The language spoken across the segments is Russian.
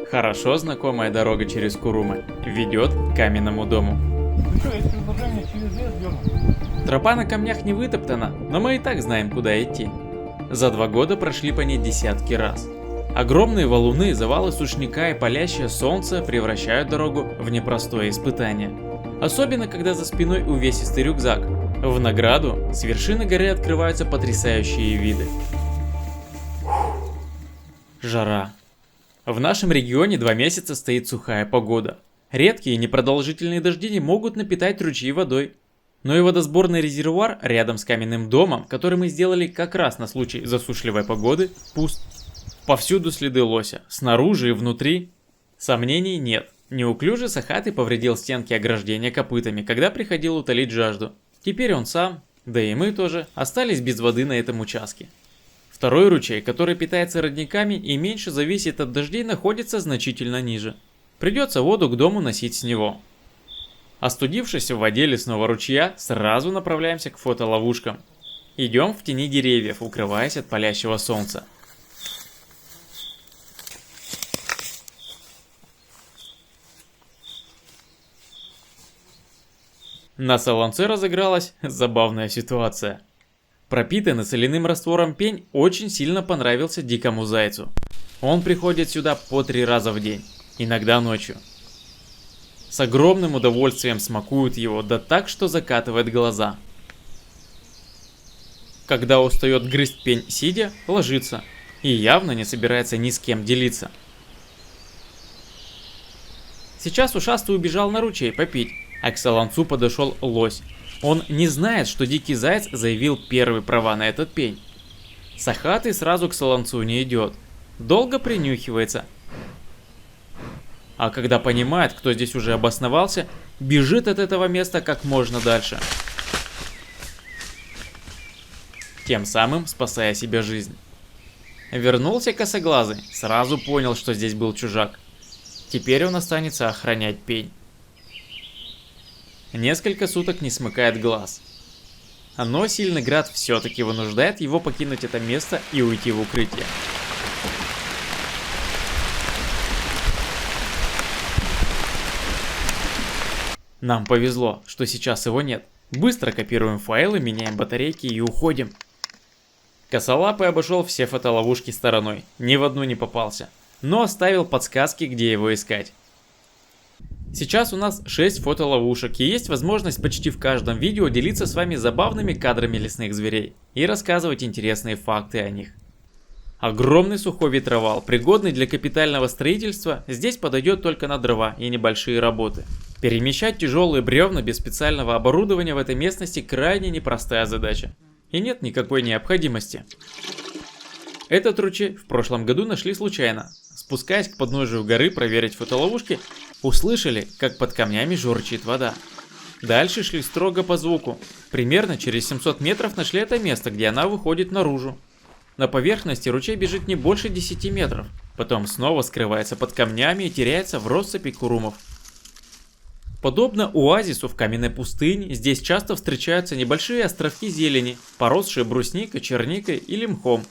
Хорошо знакомая дорога через Курумы ведет к каменному дому. Ну что, есть предложение через лес дернуть? Тропа на камнях не вытоптана, но мы и так знаем, куда идти. За 2 года прошли по ней десятки раз. Огромные валуны, завалы сушняка и палящее солнце превращают дорогу в непростое испытание. Особенно, когда за спиной увесистый рюкзак. В награду с вершины горы открываются потрясающие виды. Жара. В нашем регионе 2 месяца стоит сухая погода. Редкие непродолжительные дожди не могут напитать ручьи водой. Но и водосборный резервуар рядом с каменным домом, который мы сделали как раз на случай засушливой погоды, пуст. Повсюду следы лося, снаружи и внутри. Сомнений нет. Неуклюжий Сахатый повредил стенки ограждения копытами, когда приходил утолить жажду. Теперь он сам, да и мы тоже, остались без воды на этом участке. Второй ручей, который питается родниками и меньше зависит от дождей, находится значительно ниже. Придется воду к дому носить с него. Остудившись в воде лесного ручья, сразу направляемся к фотоловушкам. Идем в тени деревьев, укрываясь от палящего солнца. На солонце разыгралась забавная ситуация. Пропитанный соляным раствором пень очень сильно понравился дикому зайцу. Он приходит сюда по 3 раза в день, иногда ночью. С огромным удовольствием смакует его, да так, что закатывает глаза. Когда устает грызть пень сидя, ложится и явно не собирается ни с кем делиться. Сейчас ушастый убежал на ручей попить, а к солонцу подошел лось. Он не знает, что дикий заяц заявил первые права на этот пень. Сахатый сразу к солонцу не идет, долго принюхивается. А когда понимает, кто здесь уже обосновался, бежит от этого места как можно дальше. Тем самым спасая себе жизнь. Вернулся косоглазый, сразу понял, что здесь был чужак. Теперь он останется охранять пень. Несколько суток не смыкает глаз. Но сильный град все-таки вынуждает его покинуть это место и уйти в укрытие. Нам повезло, что сейчас его нет. Быстро копируем файлы, меняем батарейки и уходим. Косолапый обошел все фотоловушки стороной, ни в одну не попался, но оставил подсказки, где его искать. Сейчас у нас 6 фотоловушек и есть возможность почти в каждом видео делиться с вами забавными кадрами лесных зверей и рассказывать интересные факты о них. Огромный сухой ветровал, пригодный для капитального строительства, здесь подойдет только на дрова и небольшие работы. Перемещать тяжелые бревна без специального оборудования в этой местности крайне непростая задача. И нет никакой необходимости. Этот ручей в прошлом году нашли случайно. Спускаясь к подножию горы проверить фотоловушки, услышали, как под камнями журчит вода. Дальше шли строго по звуку. Примерно через 700 метров нашли это место, где она выходит наружу. На поверхности ручей бежит не больше 10 метров. Потом снова скрывается под камнями и теряется в россыпи курумов. Подобно оазису в каменной пустыне, здесь часто встречаются небольшие островки зелени, поросшие брусникой, черникой или мхом.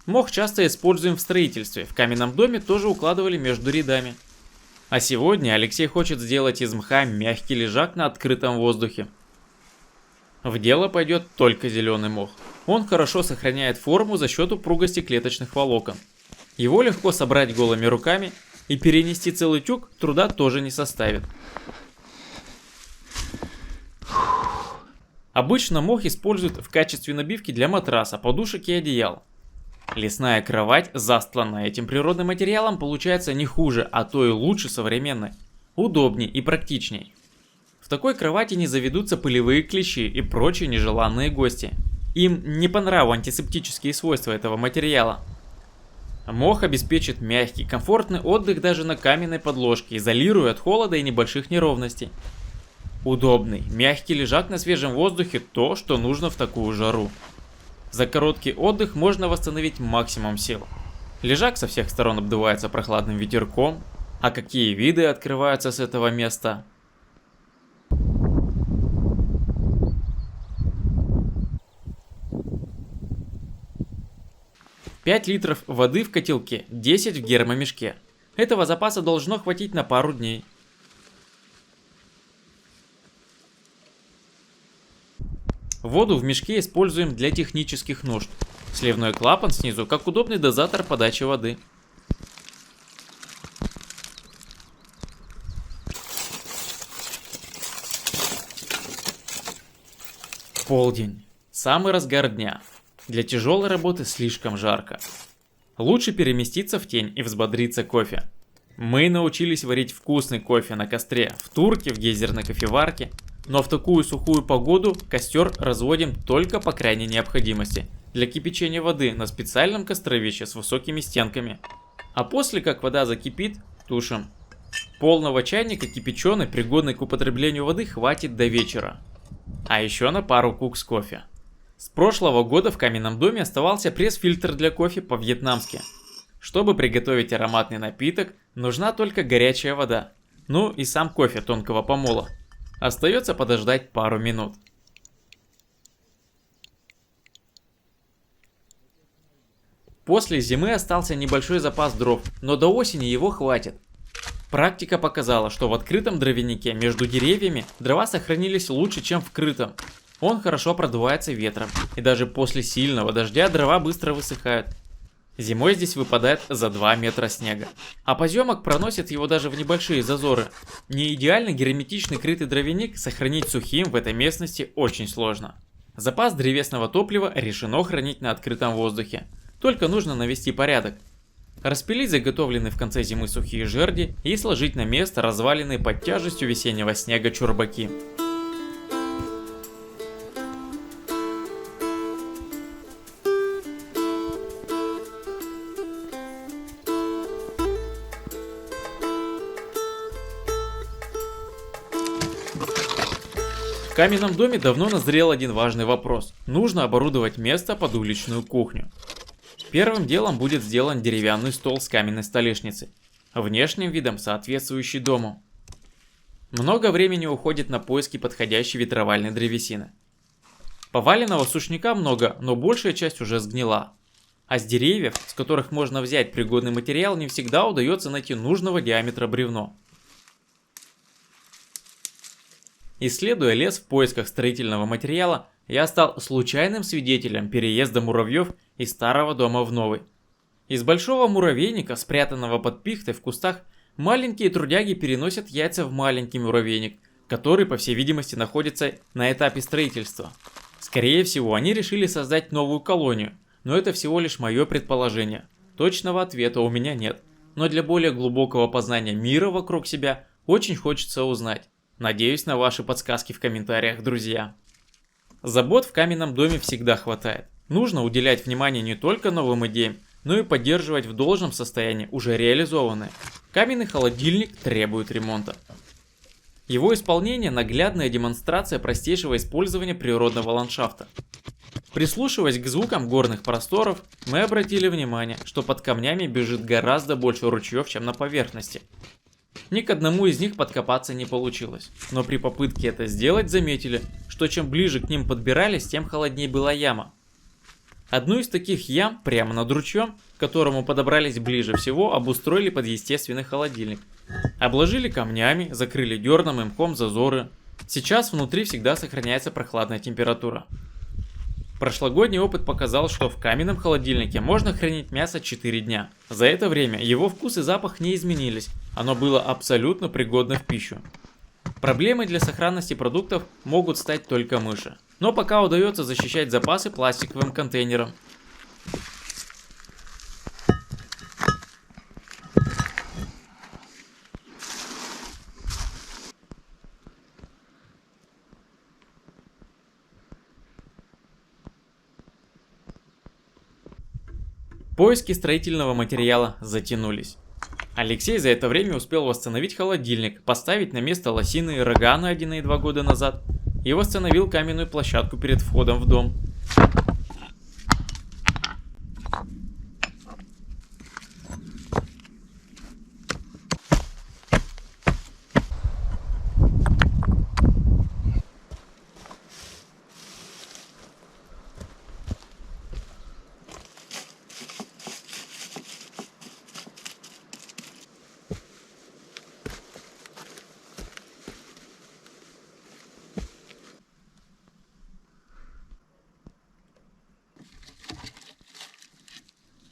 Мох часто используем в строительстве, в каменном доме тоже укладывали между рядами. А сегодня Алексей хочет сделать из мха мягкий лежак на открытом воздухе. В дело пойдет только зеленый мох. Он хорошо сохраняет форму за счет упругости клеточных волокон. Его легко собрать голыми руками, и перенести целый тюк труда тоже не составит. Обычно мох используют в качестве набивки для матраса, подушек и одеял. Лесная кровать, застланная этим природным материалом, получается не хуже, а то и лучше современной. Удобней и практичней. В такой кровати не заведутся пылевые клещи и прочие нежеланные гости. Им не по нраву антисептические свойства этого материала. Мох обеспечит мягкий, комфортный отдых даже на каменной подложке, изолируя от холода и небольших неровностей. Удобный, мягкий лежак на свежем воздухе – то, что нужно в такую жару. За короткий отдых можно восстановить максимум сил. Лежак со всех сторон обдувается прохладным ветерком, а какие виды открываются с этого места. 5 литров воды в котелке, 10 в гермомешке. Этого запаса должно хватить на пару дней. Воду в мешке используем для технических нужд. Сливной клапан снизу как удобный дозатор подачи воды. Полдень. Самый разгар дня. Для тяжелой работы слишком жарко. Лучше переместиться в тень и взбодриться кофе. Мы научились варить вкусный кофе на костре, в турке, в гейзерной кофеварке. Но в такую сухую погоду костер разводим только по крайней необходимости. Для кипячения воды на специальном костровище с высокими стенками. А после, как вода закипит, тушим. Полного чайника кипяченой, пригодной к употреблению воды хватит до вечера. А еще на пару кукс кофе. С прошлого года в каменном доме оставался пресс-фильтр для кофе по-вьетнамски. Чтобы приготовить ароматный напиток, нужна только горячая вода. Ну и сам кофе тонкого помола. Остается подождать пару минут. После зимы остался небольшой запас дров, но до осени его хватит. Практика показала, что в открытом дровянике между деревьями дрова сохранились лучше, чем в крытом. Он хорошо продувается ветром, и даже после сильного дождя дрова быстро высыхают. Зимой здесь выпадает за 2 метра снега, а поземок проносит его даже в небольшие зазоры. Не идеально герметичный крытый дровяник сохранить сухим в этой местности очень сложно. Запас древесного топлива решено хранить на открытом воздухе, только нужно навести порядок. Распилить заготовленные в конце зимы сухие жерди и сложить на место разваленные под тяжестью весеннего снега чурбаки. В каменном доме давно назрел один важный вопрос. Нужно оборудовать место под уличную кухню. Первым делом будет сделан деревянный стол с каменной столешницей, внешним видом соответствующий дому. Много времени уходит на поиски подходящей ветровальной древесины. Поваленного сушняка много, но большая часть уже сгнила. А с деревьев, с которых можно взять пригодный материал, не всегда удается найти нужного диаметра бревно. Исследуя лес в поисках строительного материала, я стал случайным свидетелем переезда муравьев из старого дома в новый. Из большого муравейника, спрятанного под пихтой в кустах, маленькие трудяги переносят яйца в маленький муравейник, который, по всей видимости, находится на этапе строительства. Скорее всего, они решили создать новую колонию, но это всего лишь мое предположение. Точного ответа у меня нет, но для более глубокого познания мира вокруг себя очень хочется узнать. Надеюсь на ваши подсказки в комментариях, друзья. Забот в каменном доме всегда хватает. Нужно уделять внимание не только новым идеям, но и поддерживать в должном состоянии уже реализованные. Каменный холодильник требует ремонта. Его исполнение – наглядная демонстрация простейшего использования природного ландшафта. Прислушиваясь к звукам горных просторов, мы обратили внимание, что под камнями бежит гораздо больше ручьев, чем на поверхности. Ни к одному из них подкопаться не получилось, но при попытке это сделать заметили, что чем ближе к ним подбирались, тем холоднее была яма. Одну из таких ям, прямо над ручьем, к которому подобрались ближе всего, обустроили под естественный холодильник. Обложили камнями, закрыли дерном и мхом зазоры. Сейчас внутри всегда сохраняется прохладная температура. Прошлогодний опыт показал, что в каменном холодильнике можно хранить мясо 4 дня. За это время его вкус и запах не изменились, оно было абсолютно пригодно в пищу. Проблемой для сохранности продуктов могут стать только мыши, но пока удается защищать запасы пластиковым контейнером. Поиски строительного материала затянулись. Алексей за это время успел восстановить холодильник, поставить на место лосиные рога, найденные 2 года назад, и восстановил каменную площадку перед входом в дом.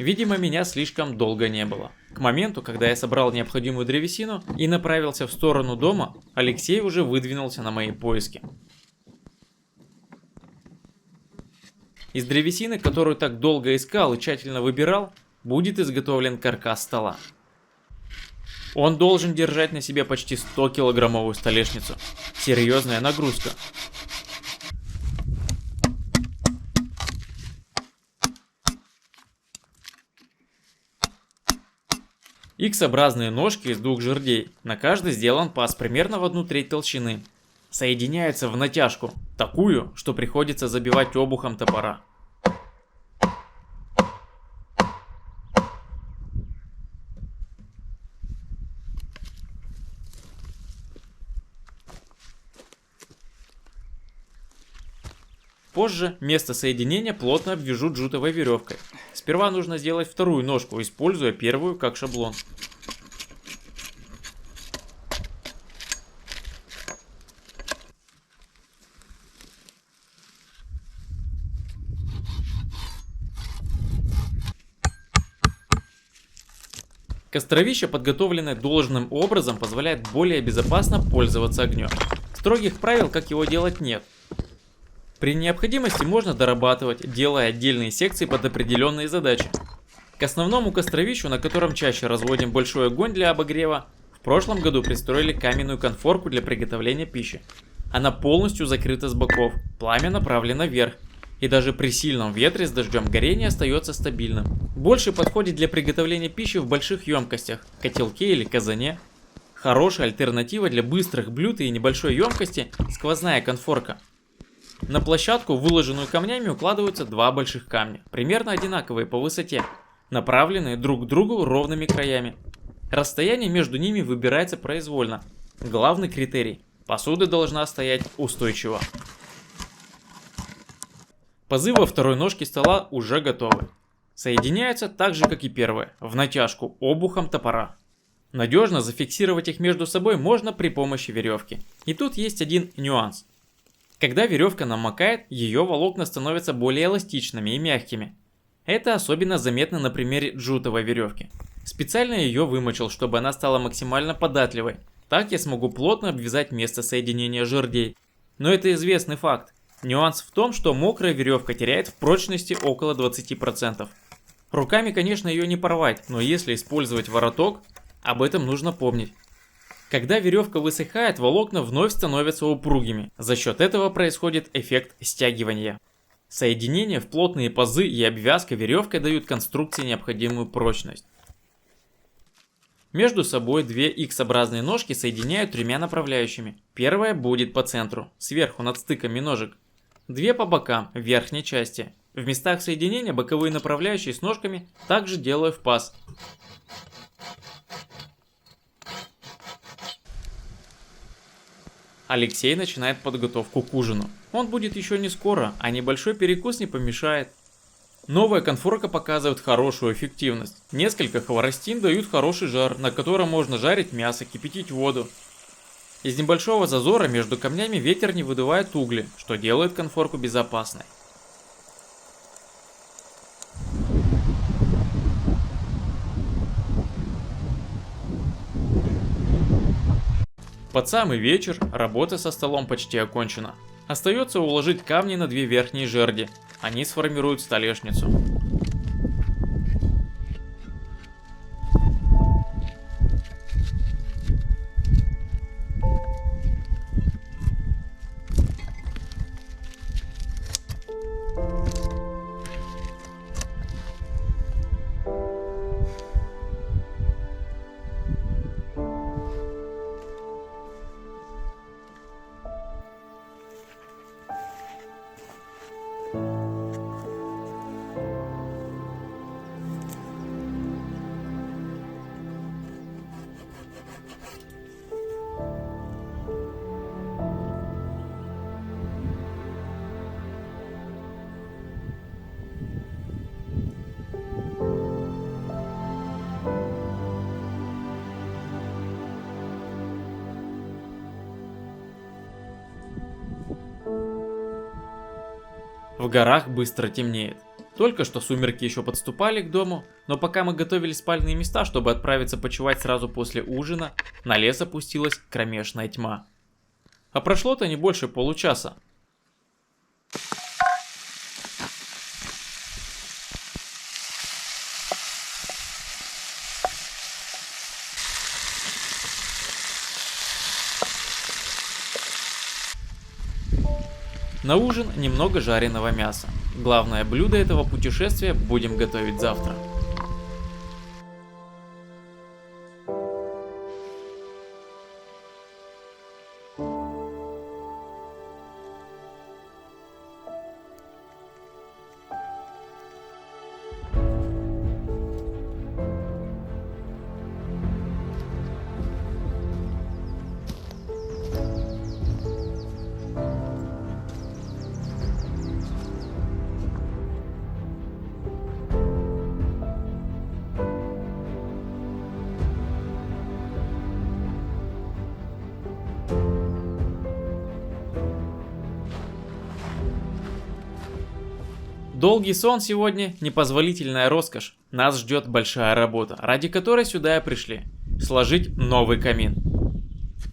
Видимо, меня слишком долго не было. К моменту, когда я собрал необходимую древесину и направился в сторону дома, Алексей уже выдвинулся на мои поиски. Из древесины, которую так долго искал и тщательно выбирал, будет изготовлен каркас стола. Он должен держать на себе почти 100-килограммовую столешницу. Серьезная нагрузка. Х-образные ножки из двух жердей, на каждой сделан паз примерно в 1/3 толщины. Соединяются в натяжку, такую, что приходится забивать обухом топора. Позже место соединения плотно обвяжут джутовой веревкой. Сперва нужно сделать вторую ножку, используя первую как шаблон. Костровище, подготовленное должным образом, позволяет более безопасно пользоваться огнем. Строгих правил, как его делать, нет. При необходимости можно дорабатывать, делая отдельные секции под определенные задачи. К основному костровищу, на котором чаще разводим большой огонь для обогрева, в прошлом году пристроили каменную конфорку для приготовления пищи. Она полностью закрыта с боков, пламя направлено вверх, и даже при сильном ветре с дождем горение остается стабильным. Больше подходит для приготовления пищи в больших емкостях, котелке или казане. Хорошая альтернатива для быстрых блюд и небольшой емкости – сквозная конфорка. На площадку, выложенную камнями, укладываются два больших камня, примерно одинаковые по высоте, направленные друг к другу ровными краями. Расстояние между ними выбирается произвольно. Главный критерий – посуда должна стоять устойчиво. Пазы во второй ножке стола уже готовы. Соединяются так же, как и первые, в натяжку обухом топора. Надежно зафиксировать их между собой можно при помощи веревки. И тут есть один нюанс. Когда веревка намокает, ее волокна становятся более эластичными и мягкими. Это особенно заметно на примере джутовой веревки. Специально ее вымочил, чтобы она стала максимально податливой. Так я смогу плотно обвязать место соединения жердей. Но это известный факт. Нюанс в том, что мокрая веревка теряет в прочности около 20%. Руками, конечно, ее не порвать, но если использовать вороток, об этом нужно помнить. Когда веревка высыхает, волокна вновь становятся упругими. За счет этого происходит эффект стягивания. Соединение в плотные пазы и обвязка веревкой дают конструкции необходимую прочность. Между собой две X-образные ножки соединяют тремя направляющими. Первая будет по центру, сверху над стыками ножек. Две по бокам, в верхней части. В местах соединения боковые направляющие с ножками также делаю в паз. Алексей начинает подготовку к ужину. Он будет еще не скоро, а небольшой перекус не помешает. Новая конфорка показывает хорошую эффективность. Несколько хворостин дают хороший жар, на котором можно жарить мясо, кипятить воду. Из небольшого зазора между камнями ветер не выдувает угли, что делает конфорку безопасной. Под самый вечер работа со столом почти окончена. Остается уложить камни на две верхние жерди. Они сформируют столешницу. В горах быстро темнеет. Только что сумерки еще подступали к дому, но пока мы готовили спальные места, чтобы отправиться почевать сразу после ужина, на лес опустилась кромешная тьма. А прошло-то не больше получаса. На ужин немного жареного мяса. Главное блюдо этого путешествия будем готовить завтра. Долгий сон сегодня – непозволительная роскошь. Нас ждет большая работа, ради которой сюда и пришли. Сложить новый камин.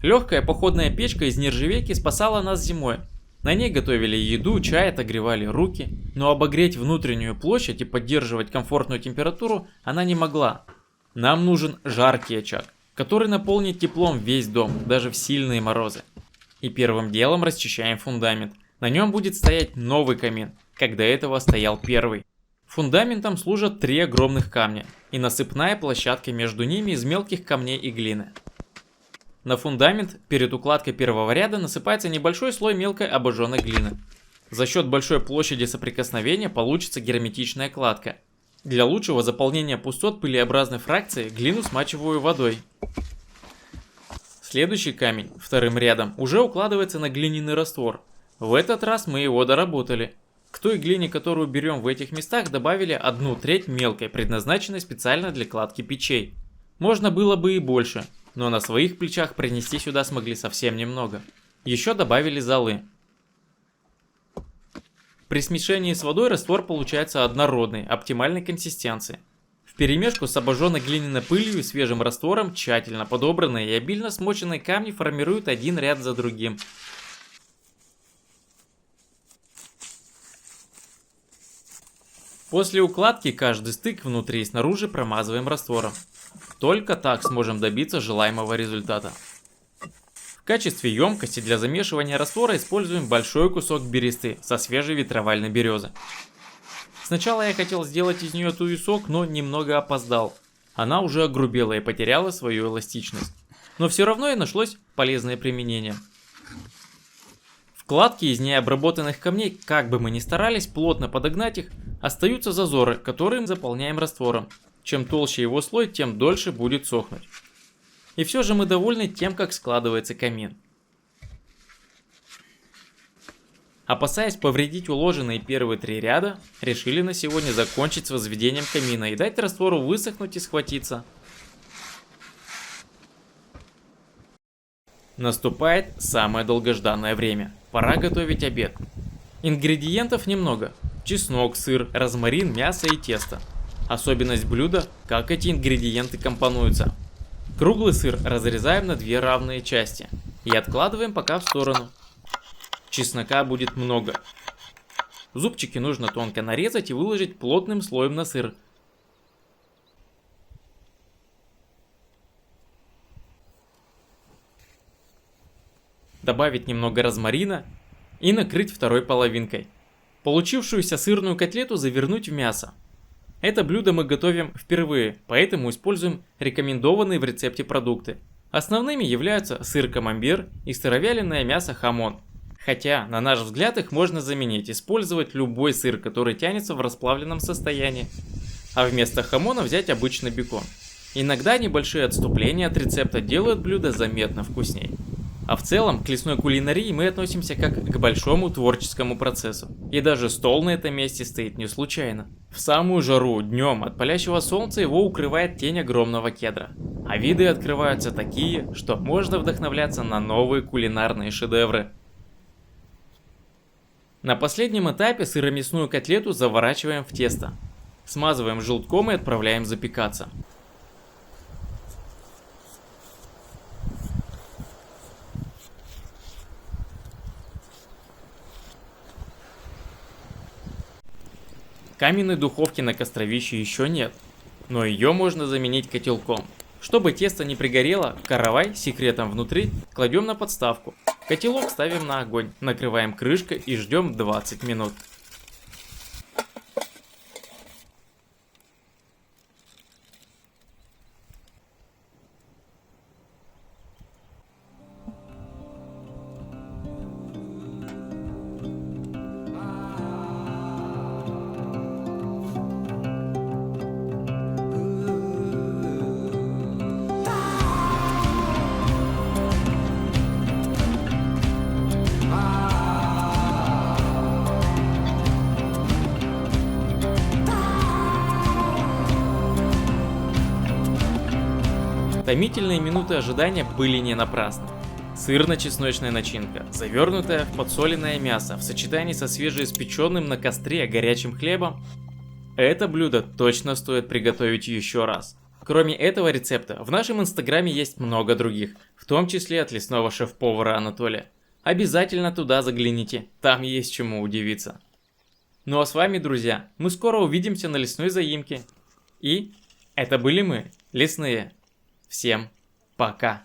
Легкая походная печка из нержавейки спасала нас зимой. На ней готовили еду, чай, отогревали руки. Но обогреть внутреннюю площадь и поддерживать комфортную температуру она не могла. Нам нужен жаркий очаг, который наполнит теплом весь дом, даже в сильные морозы. И первым делом расчищаем фундамент. На нем будет стоять новый камин, как до этого стоял первый. Фундаментом служат 3 огромных камня и насыпная площадка между ними из мелких камней и глины. На фундамент перед укладкой первого ряда насыпается небольшой слой мелкой обожженной глины. За счет большой площади соприкосновения получится герметичная кладка. Для лучшего заполнения пустот пылеобразной фракции глину смачиваю водой. Следующий камень, вторым рядом, уже укладывается на глиняный раствор. В этот раз мы его доработали. К той глине, которую берем в этих местах, добавили 1/3 мелкой, предназначенной специально для кладки печей. Можно было бы и больше, но на своих плечах принести сюда смогли совсем немного. Еще добавили золы. При смешении с водой раствор получается однородной, оптимальной консистенции. Вперемешку с обожженной глиняной пылью и свежим раствором тщательно подобранные и обильно смоченные камни формируют один ряд за другим. После укладки каждый стык внутри и снаружи промазываем раствором. Только так сможем добиться желаемого результата. В качестве емкости для замешивания раствора используем большой кусок бересты со свежей ветровальной березы. Сначала я хотел сделать из нее туесок, но немного опоздал. Она уже огрубела и потеряла свою эластичность. Но все равно и нашлось полезное применение. Вкладки из необработанных камней, как бы мы ни старались плотно подогнать их, остаются зазоры, которые мы заполняем раствором. Чем толще его слой, тем дольше будет сохнуть. И все же мы довольны тем, как складывается камин. Опасаясь повредить уложенные первые 3 ряда, решили на сегодня закончить с возведением камина и дать раствору высохнуть и схватиться. Наступает самое долгожданное время. Пора готовить обед. Ингредиентов немного. Чеснок, сыр, розмарин, мясо и тесто. Особенность блюда, как эти ингредиенты компонуются. Круглый сыр разрезаем на 2 равные части и откладываем пока в сторону. Чеснока будет много. Зубчики нужно тонко нарезать и выложить плотным слоем на сыр. Добавить немного розмарина и накрыть второй половинкой. Получившуюся сырную котлету завернуть в мясо. Это блюдо мы готовим впервые, поэтому используем рекомендованные в рецепте продукты. Основными являются сыр камамбер и сыровяленое мясо хамон. Хотя, на наш взгляд, их можно заменить, использовать любой сыр, который тянется в расплавленном состоянии. А вместо хамона взять обычный бекон. Иногда небольшие отступления от рецепта делают блюдо заметно вкуснее. А в целом к лесной кулинарии мы относимся как к большому творческому процессу. И даже стол на этом месте стоит не случайно. В самую жару днем от палящего солнца его укрывает тень огромного кедра. А виды открываются такие, что можно вдохновляться на новые кулинарные шедевры. На последнем этапе сыромясную котлету заворачиваем в тесто. Смазываем желтком и отправляем запекаться. Каменной духовки на костровище еще нет, но ее можно заменить котелком. Чтобы тесто не пригорело, каравай с секретом внутри кладем на подставку. Котелок ставим на огонь, накрываем крышкой и ждем 20 минут. Томительные минуты ожидания были не напрасны. Сырно-чесночная начинка, завернутая в подсоленное мясо в сочетании со свежеиспеченным на костре горячим хлебом. Это блюдо точно стоит приготовить еще раз. Кроме этого рецепта, в нашем инстаграме есть много других, в том числе от лесного шеф-повара Анатолия. Обязательно туда загляните, там есть чему удивиться. Ну а с вами, друзья, мы скоро увидимся на лесной заимке. И это были мы, лесные. Всем пока.